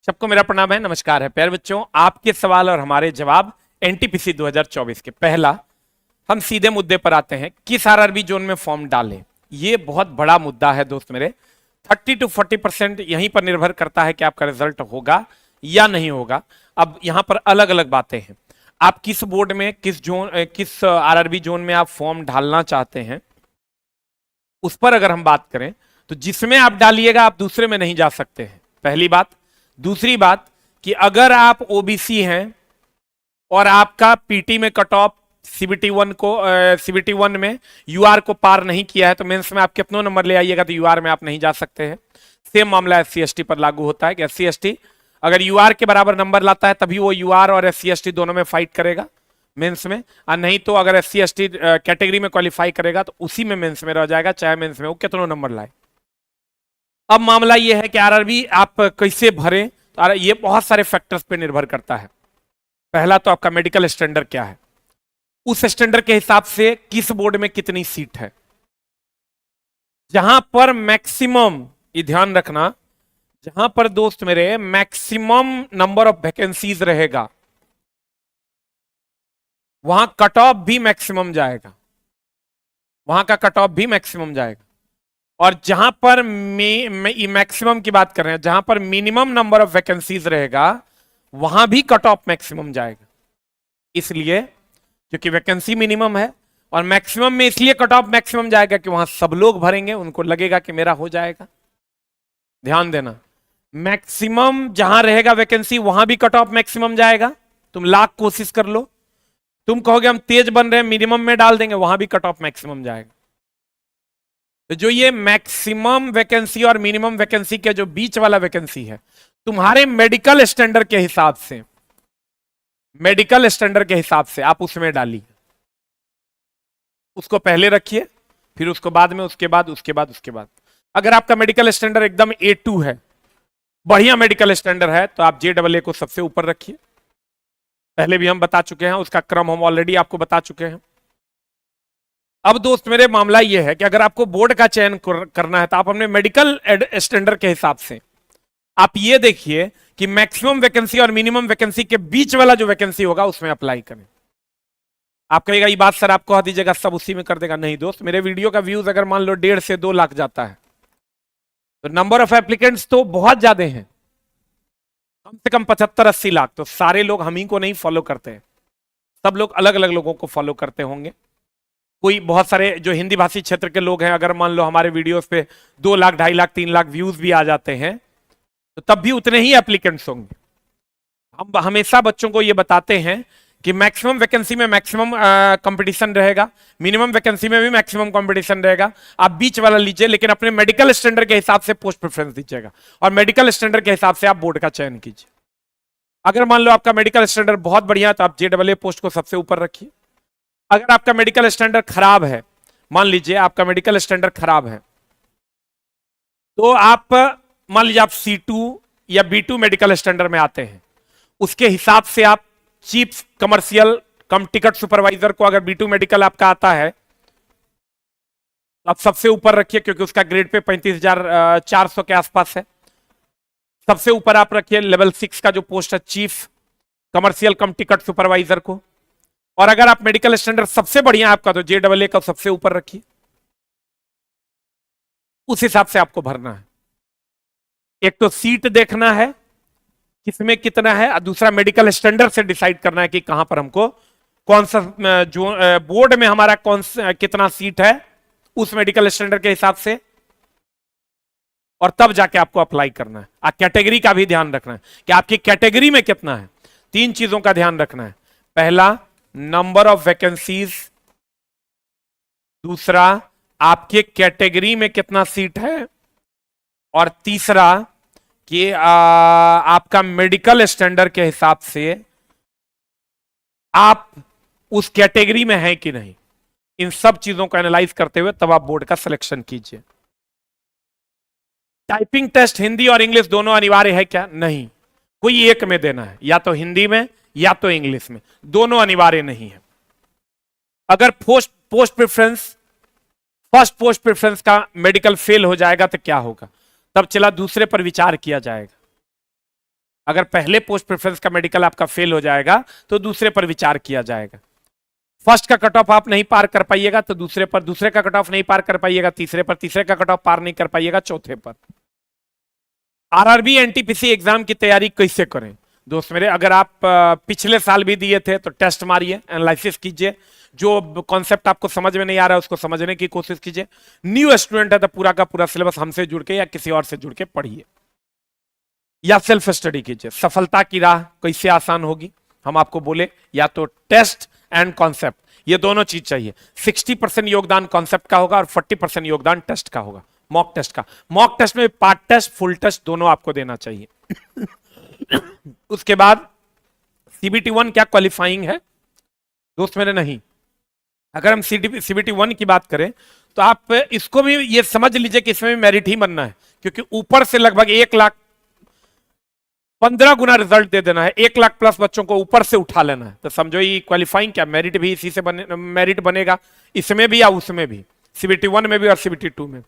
सबको मेरा प्रणाम है, नमस्कार है प्यारे बच्चों। आपके सवाल और हमारे जवाब एनटीपीसी 2024 के। पहला, हम सीधे मुद्दे पर आते हैं, किस आरआरबी जोन में फॉर्म डालें। ये बहुत बड़ा मुद्दा है दोस्त मेरे। 30 to 40% यहीं पर निर्भर करता है कि आपका रिजल्ट होगा या नहीं होगा। अब यहां पर अलग अलग बातें हैं। आप किस बोर्ड में, किस आरआरबी जोन में आप फॉर्म डालना चाहते हैं, उस पर अगर हम बात करें तो जिसमें आप डालिएगा आप दूसरे में नहीं जा सकते हैं, पहली बात। दूसरी बात कि अगर आप ओबीसी हैं और आपका पीटी में कट ऑफ सीबीटी वन में यूआर को पार नहीं किया है तो मेंस में आप कितनों नंबर ले आइएगा तो यूआर में आप नहीं जा सकते हैं। सेम मामला एससी एसटी पर लागू होता है कि एससी एसटी अगर यूआर के बराबर नंबर लाता है तभी वो यूआर और एससी एसटी दोनों में फाइट करेगा मेंस में, और नहीं तो अगर एससी एसटी कैटेगरी में क्वालिफाई करेगा तो उसी में मेंस में रह जाएगा, चाहे मेंस में वो कितनों नंबर लाए। अब मामला ये है कि आरआरबी आप कैसे भरें, तो ये बहुत सारे फैक्टर्स पे निर्भर करता है। पहला तो आपका मेडिकल स्टैंडर्ड क्या है, उस स्टैंडर्ड के हिसाब से किस बोर्ड में कितनी सीट है। जहां पर मैक्सिमम, ये ध्यान रखना, जहां पर दोस्त मेरे मैक्सिमम नंबर ऑफ वैकेंसीज रहेगा वहां कट ऑफ भी मैक्सिमम जाएगा, वहां का कट ऑफ भी मैक्सिमम जाएगा। और जहां पर मैक्सिमम की बात कर रहे हैं, जहां पर मिनिमम नंबर ऑफ वैकेंसीज रहेगा वहां भी कट ऑफ मैक्सिमम जाएगा। इसलिए क्योंकि वैकेंसी मिनिमम है और मैक्सिमम में इसलिए कट ऑफ मैक्सिमम जाएगा कि वहां सब लोग भरेंगे, उनको लगेगा कि मेरा हो जाएगा। ध्यान देना, मैक्सिमम जहां रहेगा वैकेंसी वहां भी कट ऑफ मैक्सिमम जाएगा। तुम लाख कोशिश कर लो, तुम कहोगे हम तेज बन रहे हैं मिनिमम में डाल देंगे, वहां भी कट ऑफ मैक्सिमम जाएगा। तो जो ये मैक्सिमम वैकेंसी और मिनिमम वैकेंसी के जो बीच वाला वैकेंसी है, तुम्हारे मेडिकल स्टैंडर्ड के हिसाब से, मेडिकल स्टैंडर्ड के हिसाब से आप उसमें डालिए। उसको पहले रखिए, फिर उसको बाद में, उसके बाद। अगर आपका मेडिकल स्टैंडर्ड एकदम A2 है, बढ़िया मेडिकल स्टैंडर्ड है, तो आप JAA को सबसे ऊपर रखिए। पहले भी हम बता चुके हैं, उसका क्रम हम ऑलरेडी आपको बता चुके हैं। अब दोस्त मेरे मामला यह है कि अगर आपको बोर्ड का चयन करना है तो आप अपने मेडिकल स्टैंडर्ड के हिसाब से आप ये देखिए कि मैक्सिमम वैकेंसी और मिनिमम वैकेंसी के बीच वाला जो वैकेंसी होगा उसमें अप्लाई करें। आप कहेगा ये बात सर आप कह दीजिएगा सब उसी में कर देगा। नहीं दोस्त, मेरे वीडियो का व्यूज अगर मान लो 1.5 से 2 लाख जाता है तो नंबर ऑफ एप्लीकेंट्स तो बहुत ज्यादा हैं, कम से कम 75-80 लाख। तो सारे लोग हम ही को नहीं फॉलो करते हैं, सब लोग अलग अलग लोगों को फॉलो करते होंगे। कोई बहुत सारे जो हिंदी भाषी क्षेत्र के लोग हैं, अगर मान लो हमारे वीडियोस पे 2 लाख, 2.5 लाख, 3 लाख व्यूज भी आ जाते हैं तो तब भी उतने ही एप्लीकेंट्स होंगे। हम हमेशा बच्चों को ये बताते हैं कि मैक्सिमम वैकेंसी में मैक्सिमम कंपटीशन रहेगा, मिनिमम वैकेंसी में भी मैक्सिमम कंपटीशन रहेगा। आप बीच वाला लीजिए, लेकिन अपने मेडिकल स्टैंडर्ड के हिसाब से पोस्ट प्रेफरेंस दीजिएगा और मेडिकल स्टैंडर्ड के हिसाब से आप बोर्ड का चयन कीजिए। अगर मान लो आपका मेडिकल स्टैंडर्ड बहुत बढ़िया है तो आप JAA पोस्ट को सबसे ऊपर रखिए। अगर आपका मेडिकल स्टैंडर्ड खराब है, मान लीजिए आपका मेडिकल स्टैंडर्ड खराब है, तो आप मान लीजिए आप C2 या B2 मेडिकल स्टैंडर्ड में आते हैं, उसके हिसाब से आप चीफ कमर्शियल कम टिकट सुपरवाइजर को, अगर B2 मेडिकल आपका आता है तो आप सबसे ऊपर रखिए, क्योंकि उसका ग्रेड पे 35,400 के आसपास है। सबसे ऊपर आप रखिए लेवल 6 का जो पोस्ट है चीफ कमर्शियल कम टिकट सुपरवाइजर को। और अगर आप मेडिकल स्टैंडर्ड सबसे बढ़िया आपका तो JAA का सबसे ऊपर रखिए। उस हिसाब से आपको भरना है। एक तो सीट देखना है किसमें कितना है, और दूसरा मेडिकल स्टैंडर्ड से डिसाइड करना है कि कहां पर हमको कौन सा जो बोर्ड में हमारा कितना सीट है उस मेडिकल स्टैंडर्ड के हिसाब से, और तब जाके आपको अप्लाई करना है। और कैटेगरी का भी ध्यान रखना है कि आपकी कैटेगरी में कितना है। 3 चीजों का ध्यान रखना है। पहला, नंबर ऑफ वैकेंसीज, दूसरा आपके कैटेगरी में कितना सीट है, और तीसरा कि आपका मेडिकल स्टैंडर्ड के हिसाब से आप उस कैटेगरी में हैं कि नहीं। इन सब चीजों को एनालाइज करते हुए तब आप बोर्ड का सिलेक्शन कीजिए। टाइपिंग टेस्ट हिंदी और इंग्लिश दोनों अनिवार्य है क्या? नहीं, कोई एक में देना है, या तो हिंदी में या तो इंग्लिश में, दोनों अनिवार्य नहीं है। अगर फर्स्ट पोस्ट प्रेफरेंस का मेडिकल फेल हो जाएगा तो क्या होगा, तब चला दूसरे पर विचार किया जाएगा। अगर पहले पोस्ट प्रेफरेंस का मेडिकल आपका फेल हो जाएगा तो दूसरे पर विचार किया जाएगा। फर्स्ट का कट ऑफ आप नहीं पार कर पाइएगा तो दूसरे पर, दूसरे का कट ऑफ नहीं पार कर पाइएगा तीसरे पर, तीसरे का कट ऑफ पार नहीं कर पाइएगा चौथे पर। आरआरबी एनटीपीसी एग्जाम की तैयारी कैसे करें दोस्त मेरे? अगर आप पिछले साल भी दिए थे तो टेस्ट मारिए, एनालिसिस कीजिए, जो कॉन्सेप्ट आपको समझ में नहीं आ रहा है उसको समझने की कोशिश कीजिए। न्यू स्टूडेंट है तो पूरा का पूरा सिलेबस हमसे जुड़ के या किसी और से जुड़ के पढ़िए, या सेल्फ स्टडी कीजिए। सफलता की राह कैसे आसान होगी हम आपको बोले, या तो टेस्ट एंड कॉन्सेप्ट, ये दोनों चीज चाहिए। 60% योगदान कॉन्सेप्ट का होगा और 40% योगदान टेस्ट का होगा, मॉक टेस्ट का। मॉक टेस्ट में पार्ट टेस्ट फुल टेस्ट दोनों आपको देना चाहिए। उसके बाद सीबीटी 1 क्या क्वालिफाइंग है दोस्त मेरे? नहीं। अगर हम सीबीटी 1 की बात करें तो आप इसको भी ये समझ लीजिए कि इसमें भी मेरिट ही बनना है, क्योंकि ऊपर से लगभग 1,15,000 गुना रिजल्ट दे देना है। 1,00,000 प्लस बच्चों को ऊपर से उठा लेना है, तो समझो ये क्वालिफाइंग क्या, मेरिट भी इसी से मेरिट बनेगा, इसमें भी या उसमें भी, सीबीटी 1 में भी और सीबीटी 2 में।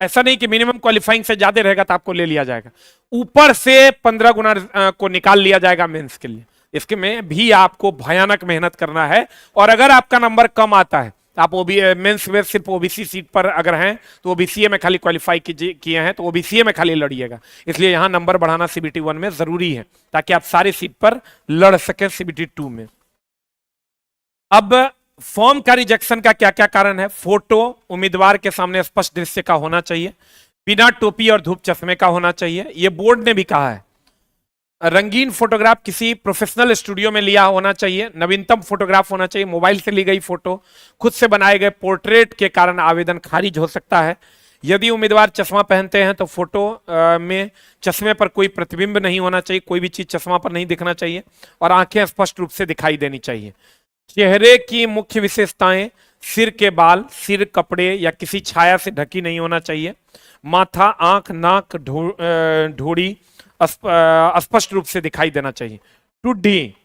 ऐसा नहीं कि मिनिमम क्वालिफाइंग से ज्यादा रहेगा तो आपको ले लिया जाएगा, ऊपर से 15 गुना को निकाल लिया जाएगा मेंस के लिए। इसके में भी आपको भयानक मेहनत करना है, और अगर आपका नंबर कम आता है तो आप मेंस में सिर्फ ओबीसी सीट पर अगर हैं तो ओबीसीए में खाली क्वालिफाई किए हैं तो ओबीसीए में खाली लड़िएगा। इसलिए यहां नंबर बढ़ाना सीबीटी 1 में जरूरी है ताकि आप सारी सीट पर लड़ सके सीबीटी 2 में। अब फॉर्म का रिजेक्शन का क्या क्या कारण है? फोटो उम्मीदवार के सामने स्पष्ट दृश्य का होना चाहिए, बिना टोपी और धूप चश्मे का होना चाहिए, यह बोर्ड ने भी कहा है। रंगीन फोटोग्राफ किसी प्रोफेशनल स्टूडियो में लिया होना चाहिए, नवीनतम फोटोग्राफ होना चाहिए, मोबाइल से ली गई फोटो, खुद से बनाए गए पोर्ट्रेट के कारण आवेदन खारिज हो सकता है। यदि उम्मीदवार चश्मा पहनते हैं तो फोटो में चश्मे पर कोई प्रतिबिंब नहीं होना चाहिए, कोई भी चीज चश्मा पर नहीं दिखना चाहिए, और आंखें स्पष्ट रूप से दिखाई देनी चाहिए। चेहरे की मुख्य विशेषताएं, सिर के बाल सिर कपड़े या किसी छाया से ढकी नहीं होना चाहिए, माथा आंख नाक ढोड़ी स्पष्ट रूप से दिखाई देना चाहिए, ठुड्डी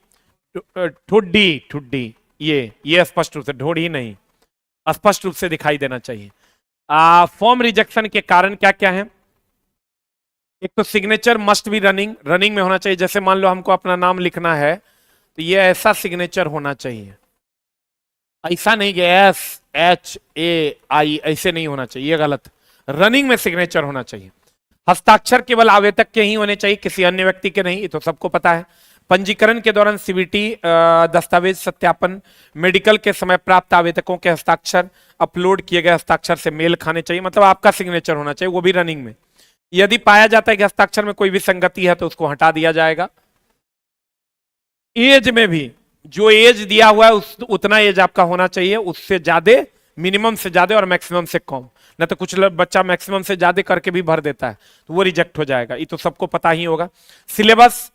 ठुड्डी ठुड्डी ये स्पष्ट रूप से, ढोड़ी नहीं, स्पष्ट रूप से दिखाई देना चाहिए। फॉर्म रिजेक्शन के कारण क्या क्या है? एक तो सिग्नेचर मस्ट बी रनिंग में होना चाहिए। जैसे मान लो हमको अपना नाम लिखना है तो ये ऐसा सिग्नेचर होना चाहिए, ऐसा नहीं कि SHAI ऐसे नहीं होना चाहिए, ये गलत। रनिंग में सिग्नेचर होना चाहिए। हस्ताक्षर केवल आवेदक के ही होने चाहिए, किसी अन्य व्यक्ति के नहीं, ये तो सबको पता है। पंजीकरण के दौरान सीबीटी दस्तावेज सत्यापन मेडिकल के समय प्राप्त आवेदकों के हस्ताक्षर अपलोड किए गए हस्ताक्षर से मेल खाने चाहिए, मतलब आपका सिग्नेचर होना चाहिए, वो भी रनिंग में। यदि पाया जाता है कि हस्ताक्षर में कोई भी संगति है तो उसको हटा दिया जाएगा। एज में भी जो एज दिया हुआ है उतना एज आपका होना चाहिए, उससे ज्यादा, मिनिमम से ज्यादा और मैक्सिमम से कम। न तो कुछ बच्चा मैक्सिमम से ज्यादा करके भी भर देता है तो वो रिजेक्ट हो जाएगा, ये तो सबको पता ही होगा। सिलेबस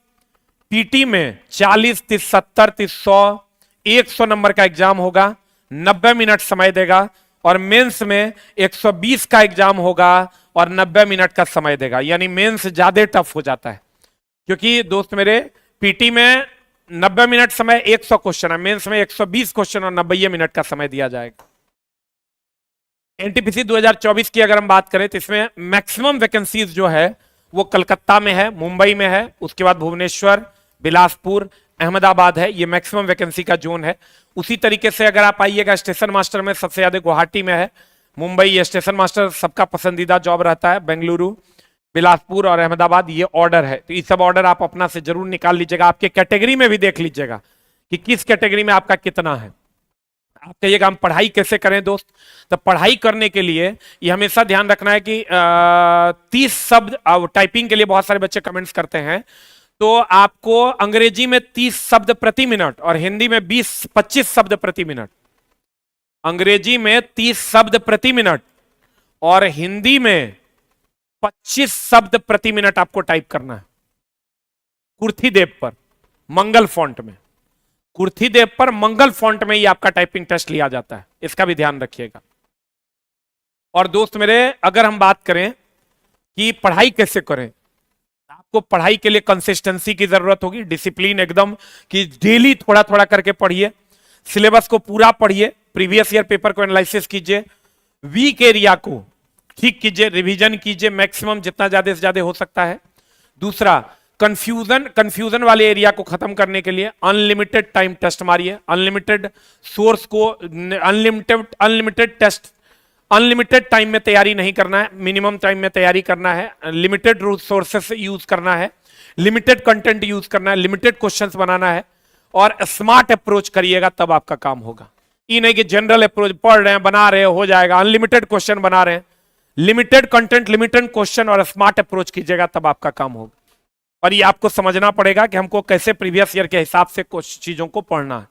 पीटी में 40, 30, 70, 30, 100, 100 नंबर का एग्जाम होगा, 90 मिनट समय देगा, और मेंस में 120 का एग्जाम होगा और 90 मिनट का समय देगा। यानी मेंस ज्यादा टफ हो जाता है, क्योंकि दोस्त मेरे पीटी में 90 मिनट समय 100 क्वेश्चन है, मेंस में 120 क्वेश्चन और 90 मिनट का समय दिया जाएगा। एनटीपीसी 2024 की अगर हम बात करें तो इसमें मैक्सिमम वैकेंसीज जो है वो कलकत्ता में है, मुंबई में है, उसके बाद भुवनेश्वर, बिलासपुर, अहमदाबाद है, ये मैक्सिमम वैकेंसी का जोन है। उसी तरीके से अगर आप आइएगा स्टेशन मास्टर में सबसे ज्यादा गुवाहाटी में है, मुंबई, ये स्टेशन मास्टर सबका पसंदीदा जॉब रहता है, बेंगलुरु, बिलासपुर और अहमदाबाद ये ऑर्डर है। तो ये सब ऑर्डर आप अपना से जरूर निकाल लीजिएगा, आपके कैटेगरी में भी देख लीजिएगा कि किस कैटेगरी में आपका कितना है। आप कहिएगा हम पढ़ाई कैसे करें दोस्त, तो पढ़ाई करने के लिए ये हमेशा ध्यान रखना है कि 30 शब्द, टाइपिंग के लिए बहुत सारे बच्चे कमेंट्स करते हैं, तो आपको अंग्रेजी में 30 शब्द प्रति मिनट और हिंदी में 20-25 शब्द प्रति मिनट। अंग्रेजी में 30 शब्द प्रति मिनट और हिंदी में 25 शब्द प्रति मिनट आपको टाइप करना है। कुर्थी देव पर मंगल फॉन्ट में, कुर्थी देव पर मंगल फॉन्ट में ही आपका टाइपिंग टेस्ट लिया जाता है, इसका भी ध्यान रखिएगा। और दोस्त मेरे, अगर हम बात करें कि पढ़ाई कैसे करें, आपको पढ़ाई के लिए कंसिस्टेंसी की जरूरत होगी, डिसिप्लिन एकदम, कि डेली थोड़ा थोड़ा करके पढ़िए, सिलेबस को पूरा पढ़िए, प्रीवियस ईयर पेपर को एनालिसिस कीजिए, वीक एरिया को ठीक कीजिए, रिवीजन कीजिए मैक्सिमम जितना ज्यादा से ज्यादा हो सकता है। दूसरा, कंफ्यूजन वाले एरिया को खत्म करने के लिए अनलिमिटेड टाइम टेस्ट मारिए, अनलिमिटेड सोर्स को, अनलिमिटेड टेस्ट, अनलिमिटेड टाइम में तैयारी नहीं करना है, मिनिमम टाइम में तैयारी करना है, लिमिटेड सोर्सेस यूज करना है, लिमिटेड कंटेंट यूज करना है, लिमिटेड क्वेश्चंस बनाना है और स्मार्ट अप्रोच करिएगा, तब आपका काम होगा। ये नहीं कि जनरल अप्रोच पढ़ रहे हैं, बना रहे हैं, हो जाएगा। अनलिमिटेड क्वेश्चन बना रहे हैं, लिमिटेड कंटेंट, लिमिटेड क्वेश्चन और स्मार्ट अप्रोच कीजिएगा, तब आपका काम होगा। और ये आपको समझना पड़ेगा कि हमको कैसे प्रीवियस ईयर के हिसाब से कुछ चीजों को पढ़ना है।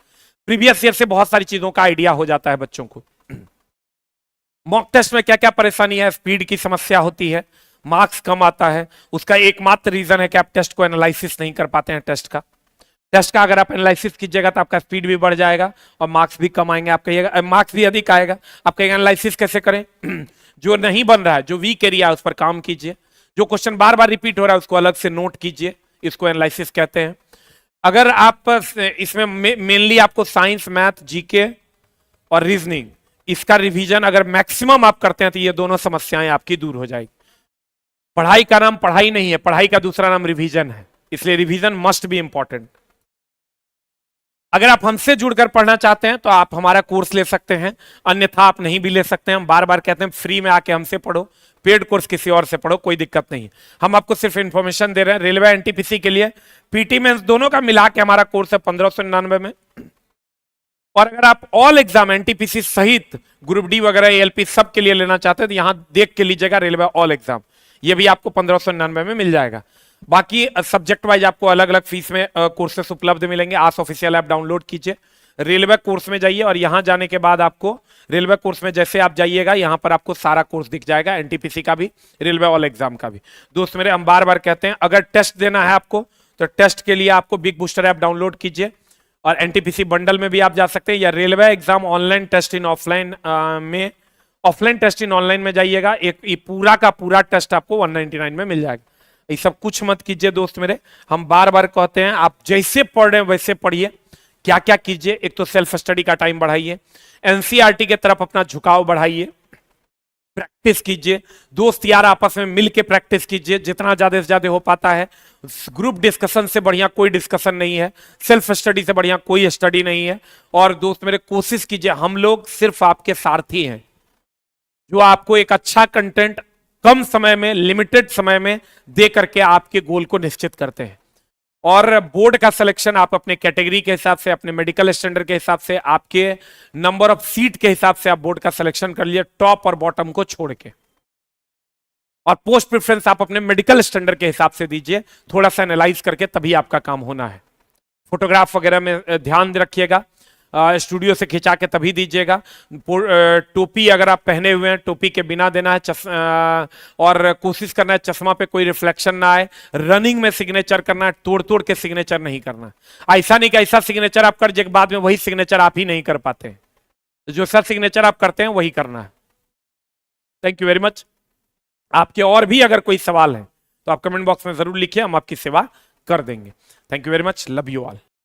प्रीवियस ईयर से बहुत सारी चीजों का आइडिया हो जाता है बच्चों को। मॉक टेस्ट में क्या क्या परेशानी है? स्पीड की समस्या होती है, मार्क्स कम आता है। उसका एकमात्र रीजन है कि आप टेस्ट को एनालिसिस नहीं कर पाते हैं। टेस्ट का अगर आप एनालिसिस कीजिएगा तो आपका स्पीड भी बढ़ जाएगा और मार्क्स भी कम आएंगे। आप कहिएगा मार्क्स भी अधिक आएगा। आप कहिएगा एनालिसिस कैसे करें? जो नहीं बन रहा है, जो वीक एरिया है, उस पर काम कीजिए। जो क्वेश्चन बार बार रिपीट हो रहा है उसको अलग से नोट कीजिए, इसको एनालिसिस कहते हैं। अगर आप इसमें मेनली आपको साइंस, मैथ, जीके और रीजनिंग, इसका रिवीजन अगर मैक्सिमम आप करते हैं तो ये दोनों समस्याएं आपकी दूर हो जाएगी। पढ़ाई का नाम पढ़ाई नहीं है, पढ़ाई का दूसरा नाम रिवीजन है, इसलिए रिवीजन मस्ट बी इंपॉर्टेंट। अगर आप हमसे जुड़कर पढ़ना चाहते हैं तो आप हमारा कोर्स ले सकते हैं, अन्यथा आप नहीं भी ले सकते हैं। हम बार बार कहते हैं फ्री में आके हमसे पढ़ो, पेड कोर्स किसी और से पढ़ो, कोई दिक्कत नहीं। हम आपको सिर्फ इंफॉर्मेशन दे रहे हैं। रेलवे एनटीपीसी के लिए पीटी मेंस दोनों का मिला के हमारा कोर्स है 1599 में। और अगर आप ऑल एग्जाम एनटीपीसी सहित ग्रुप डी वगैरह एएलपी सब के लिए लेना चाहते हैं तो यहां देख के लीजिएगा, रेलवे ऑल एग्जाम, ये भी आपको 1599 में मिल जाएगा। बाकी सब्जेक्ट वाइज आपको अलग अलग फीस में कोर्सेस उपलब्ध मिलेंगे। आस ऑफिशियल ऐप डाउनलोड कीजिए, रेलवे कोर्स में जाइए और यहां जाने के बाद आपको रेलवे कोर्स में जैसे आप जाइएगा यहां पर आपको सारा कोर्स दिख जाएगा, एनटीपीसी का भी, रेलवे ऑल एग्जाम का भी। दोस्त मेरे, हम बार बार कहते हैं अगर टेस्ट देना है आपको तो टेस्ट के लिए आपको बिग बूस्टर ऐप डाउनलोड कीजिए और एनटीपीसी बंडल में भी आप जा सकते हैं, या railway exam online test in offline में, ऑफलाइन टेस्ट इन ऑनलाइन में जाइएगा। एक पूरा का पूरा टेस्ट आपको 199 में मिल जाएगा। ये सब कुछ मत कीजिए दोस्त मेरे, हम बार बार कहते हैं आप जैसे पढ़ रहे हैं वैसे पढ़िए। क्या क्या कीजिए? एक तो सेल्फ स्टडी का टाइम बढ़ाइए, एनसीईआरटी के तरफ अपना झुकाव बढ़ाइए, प्रैक्टिस कीजिए, दोस्त यार आपस में मिलके प्रैक्टिस कीजिए जितना ज्यादा से ज्यादा हो पाता है। ग्रुप डिस्कशन से बढ़िया कोई डिस्कशन नहीं है, सेल्फ स्टडी से बढ़िया कोई स्टडी नहीं है। और दोस्त मेरे, कोशिश कीजिए, हम लोग सिर्फ आपके सारथी हैं जो आपको एक अच्छा कंटेंट कम समय में, लिमिटेड समय में दे करके आपके गोल को निश्चित करते हैं। और बोर्ड का सिलेक्शन आप अपने कैटेगरी के हिसाब से, अपने मेडिकल स्टैंडर्ड के हिसाब से, आपके नंबर ऑफ सीट के हिसाब से आप बोर्ड का सिलेक्शन कर लिए, टॉप और बॉटम को छोड़ के। और पोस्ट प्रेफरेंस आप अपने मेडिकल स्टैंडर्ड के हिसाब से दीजिए, थोड़ा सा एनालाइज करके, तभी आपका काम होना है। फोटोग्राफ वगैरह में ध्यान रखिएगा, स्टूडियो से खिंचा के तभी दीजिएगा। टोपी अगर आप पहने हुए हैं, टोपी के बिना देना है। और कोशिश करना है चश्मा पे कोई रिफ्लेक्शन ना आए। रनिंग में सिग्नेचर करना है, तोड़ तोड़ के सिग्नेचर नहीं करना है। ऐसा नहीं कि ऐसा सिग्नेचर आप कर के बाद में वही सिग्नेचर आप ही नहीं कर पाते, जो सर सिग्नेचर आप करते हैं वही करना है। Thank you very much. आपके और भी अगर कोई सवाल है तो आप कमेंट बॉक्स में जरूर लिखिए, हम आपकी सेवा कर देंगे। Thank you very much, love you all.